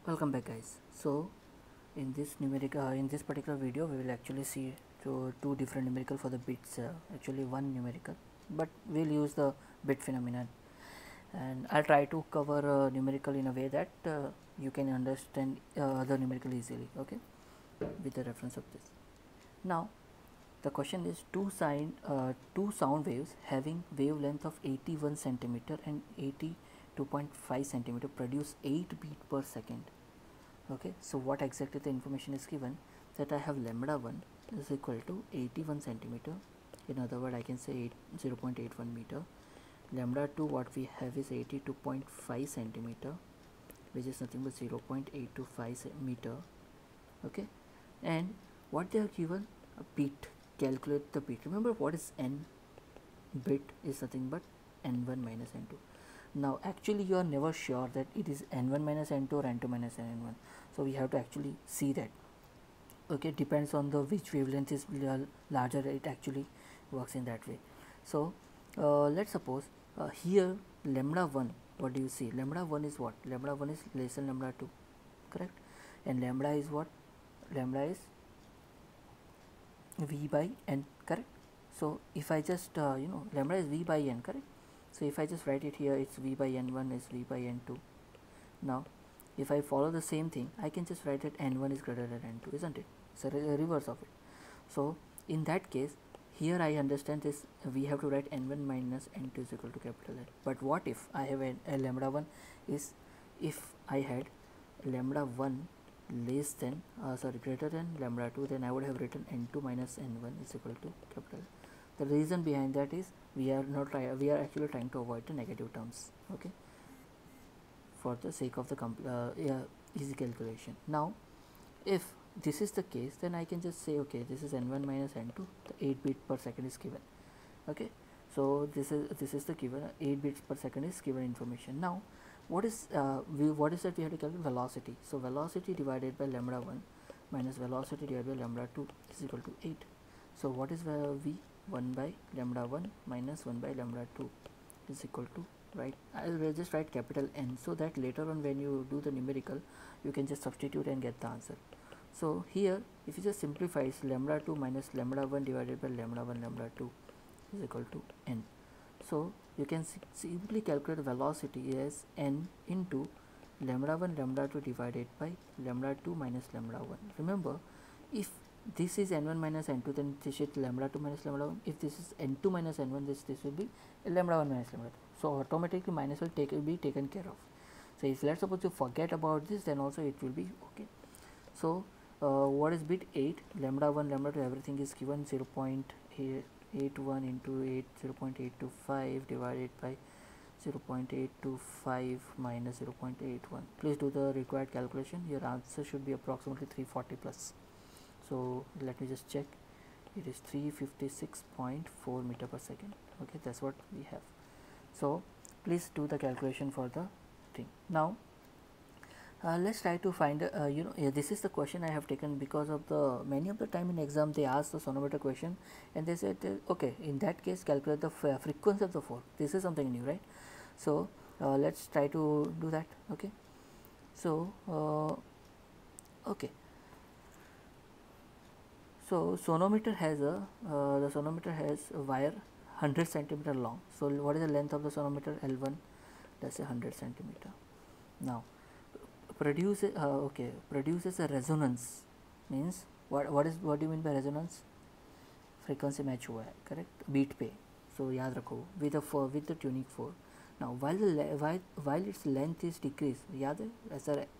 Welcome back, guys. So in this particular video we will actually see two different numerical for the bits, actually one numerical, but we'll use the bit phenomenon, and I'll try to cover numerical in a way that you can understand the numerical easily, okay, with the reference of this. Now the question is two sound waves having wavelength of 81 centimeter and 82.5 centimeter produce 8 beat per second. Okay, so what exactly the information is given, that I have lambda 1 is equal to 81 centimeter, in other words I can say 0.81 meter. Lambda 2 what we have is 82.5 centimeter, which is nothing but 0.825 meter. Okay, and what they are given, a bit, calculate the bit. Remember what is n? Bit is nothing but n1 minus n2. Now actually you are never sure that it is n1 minus n2 or n2 minus n1, so we have to actually see that. Okay, depends on the which wavelength is larger, it actually works in that way. So let's suppose here lambda 1, what do you see? Lambda 1 is what? Lambda 1 is less than lambda 2, correct? And lambda is what? Lambda is v by n, correct? So if I just lambda is v by n, correct? So if I just write it here, it's v by n1 is v by n2. Now if I follow the same thing, I can just write that n1 is greater than n2, isn't it? It's a reverse of it. So in that case, here I understand this, we have to write n1 minus n2 is equal to capital N. But what if I have a lambda 1 is, if I had lambda 1 less than greater than lambda 2, then I would have written n2 minus n1 is equal to capital N. The reason behind that is we are actually trying to avoid the negative terms, okay, for the sake of the easy calculation. Now if this is the case, then I can just say, okay, this is n1 minus n2, the 8 bit per second is given. Okay, so this is the given 8 bits per second is given information. Now what is that we have to calculate? Velocity. So velocity divided by lambda 1 minus velocity divided by lambda 2 is equal to 8. So what is v? 1 by lambda 1 minus 1 by lambda 2 is equal to, right, I will just write capital N, so that later on when you do the numerical you can just substitute and get the answer. So here if you just simplify, it's lambda 2 minus lambda 1 divided by lambda 1 lambda 2 is equal to n. So you can simply calculate velocity as n into lambda 1 lambda 2 divided by lambda 2 minus lambda 1. Remember, if this is n1 minus n2, then this is lambda 2 minus lambda 1. If this is n2 minus n1, this will be lambda 1 minus lambda 2. So automatically minus will be taken care of. So if let's suppose you forget about this, then also it will be okay. So what is bit 8? Lambda 1 lambda 2 everything is given, 0.81 into 8, 0.825 divided by 0.825 minus 0.81. Please do the required calculation. Your answer should be approximately 340 plus. So let me just check, it is 356.4 meter per second. Okay, that's what we have. So please do the calculation for the thing. Now let's try to find this is the question I have taken because of the many of the time in exam they ask the sonometer question and they said okay, in that case calculate the frequency of the fork. This is something new, right? So let's try to do that. Okay, so okay, so sonometer has a wire 100 centimeter long. So what is the length of the sonometer? L1, let's say 100 centimeter. Now produces a resonance, means what do you mean by resonance? Frequency match हुआ है, correct, beat पे. So याद रखो with the tuning fork. Now while its length is decreased, याद है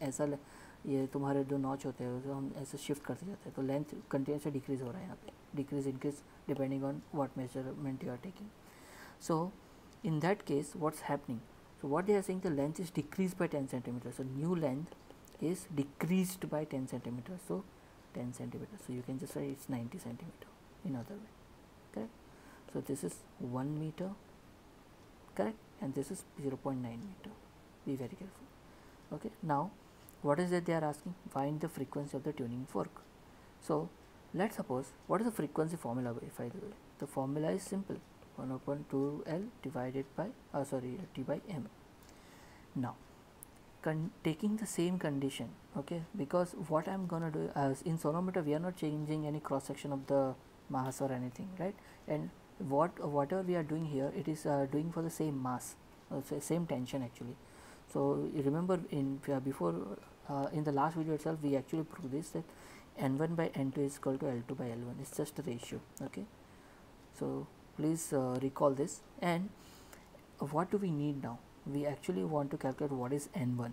ऐसा ये तुम्हारे जो नॉच होते हैं तो हम ऐसे शिफ्ट करते जाते हैं, तो लेंथ कंटिन्यूसली डिक्रीज हो रहा है यहाँ पे, decrease increase depending on what measurement you are taking. So in that case what's happening, so what they are saying, the length is decreased by 10 centimeters, so new length is decreased by 10 centimeters, so 10 centimeters, so you can just say it's 90 centimeter in other way, correct? So this is 1 meter, correct, and this is 0.9 meter. Be very careful. Okay, now what is that they are asking? Find the frequency of the tuning fork. So let's suppose, what is the frequency formula? If I do it, the formula is simple, 1 upon 2L divided by T by M. Now taking the same condition, okay, because what I'm gonna do, as in sonometer we are not changing any cross section of the mass or anything, right? And whatever we are doing here, it is doing for the same mass, same tension actually. So you remember in before in the last video itself we actually proved this, that n1 by n2 is equal to L2 by L1. It's just a ratio, okay. So please recall this. And what do we need now? We actually want to calculate what is n1,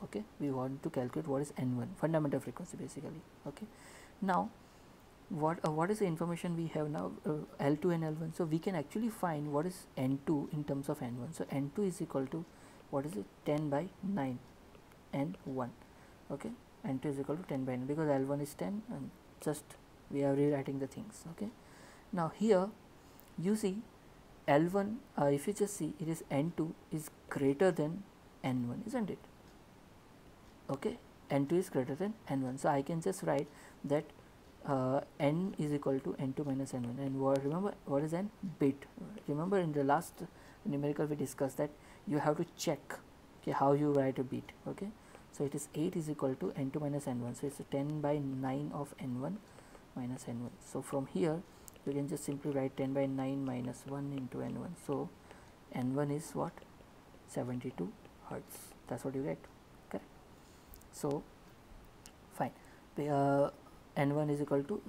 okay. We want to calculate what is n1, fundamental frequency basically, okay. Now what is the information we have now, L2 and L1. So we can actually find what is n2 in terms of n1. So n2 is equal to, what is it, 10 by 9 n1, okay. n2 is equal to 10 by 9 because L1 is 10, and just we are rewriting the things, okay. Now here you see L1, if you just see, it is n2 is greater than n1, isn't it? Okay, n2 is greater than n1. So I can just write that n is equal to n2 minus n1. And remember what is n? Bit. Remember in the last numerical we discussed that you have to check, okay, how you write a bit, okay. So it is 8 is equal to n2 minus n1. So it's 10 by 9 of n1 minus n1. So from here you can just simply write 10 by 9 minus 1 into n1. So n1 is what? 72 hertz. That's what you get, correct? So fine. N1 is equal to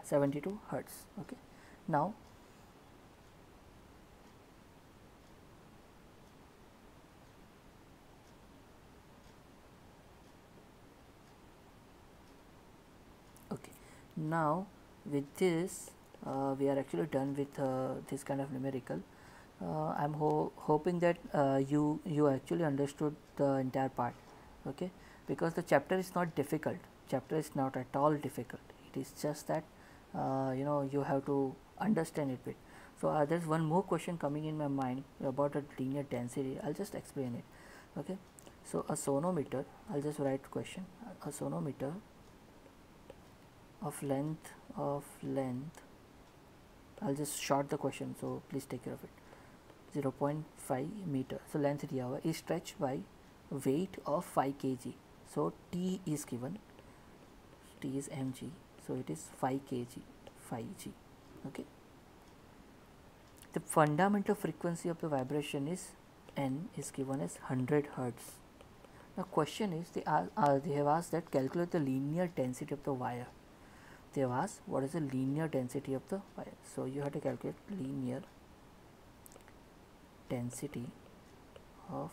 72 hertz, okay. Now now with this we are actually done with this kind of numerical. I'm hoping that you actually understood the entire part, okay, because the chapter is not difficult. Chapter is not at all difficult. It is just that you have to understand it bit. So there's one more question coming in my mind about a linear density. I'll just explain it, okay. So a sonometer, I'll just write question, a sonometer of length, I'll just short the question, so please take care of it, 0.5 meter. So length diya is stretched by weight of 5 kg. So T is given, T is mg, so it is 5 kg, 5g, okay. The fundamental frequency of the vibration is n is given as 100 hertz. Now question is, they have asked that calculate the linear density of the wire. They have asked what is the linear density of the wire. So you have to calculate linear density of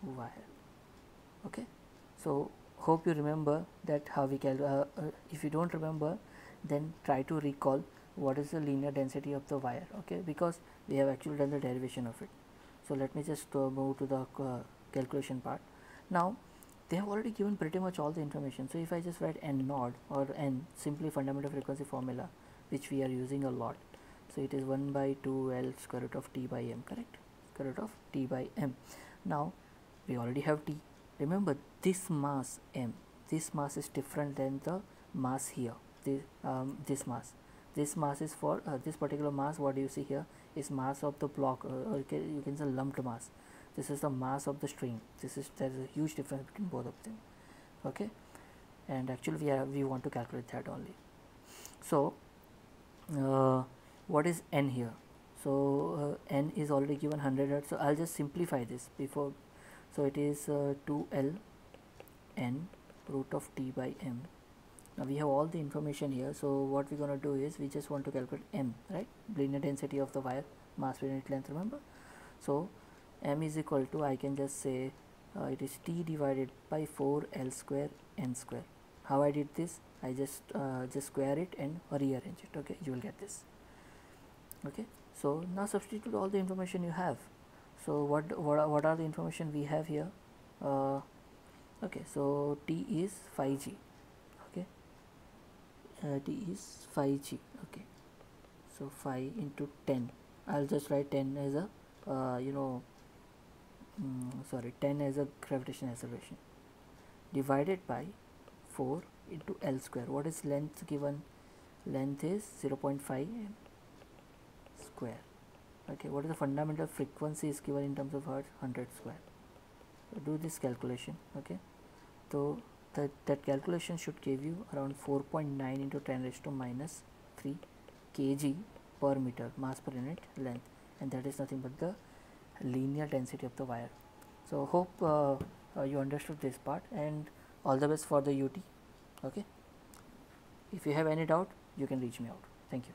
wire, okay. So hope you remember that how we calculate. If you don't remember, then try to recall what is the linear density of the wire, okay, because we have actually done the derivation of it. So let me just move to the calculation part. Now they have already given pretty much all the information. So if I just write n naught, or n, simply fundamental frequency formula, which we are using a lot. So it is 1 by 2 L square root of T by M, correct? Square root of T by M. Now we already have T. Remember this mass M, this mass is different than the mass here. This mass is for this particular mass. What do you see here is mass of the block, or you can say lumped mass. This is the mass of the string. There is a huge difference between both of them, okay. And actually we want to calculate that only. So what is n here? So n is already given 100 hertz. So I'll just simplify this before. So it is 2L n root of T by M. Now we have all the information here. So what we're going to do is we just want to calculate M, right? Linear density of the wire, mass per unit length, remember? So M is equal to, I can just say it is T divided by 4L square n square. How I did this? I just square it and rearrange it, okay. You will get this, okay. So now substitute all the information you have. So what are the information we have here? Okay, so T is 5G, okay. T is 5G, okay. So 5 into 10. I'll just write 10 as a 10 as a gravitational acceleration, divided by 4 into L square. What is length given? Length is 0.5 m square, Okay, what is the fundamental frequency is given in terms of hertz? 100 square. So do this calculation. Okay, so that calculation should give you around 4.9 into 10 raised to minus 3 kg per meter, mass per unit length, and that is nothing but the linear density of the wire. So hope you understood this part, and all the best for the UT. Okay, if you have any doubt, you can reach me out. Thank you.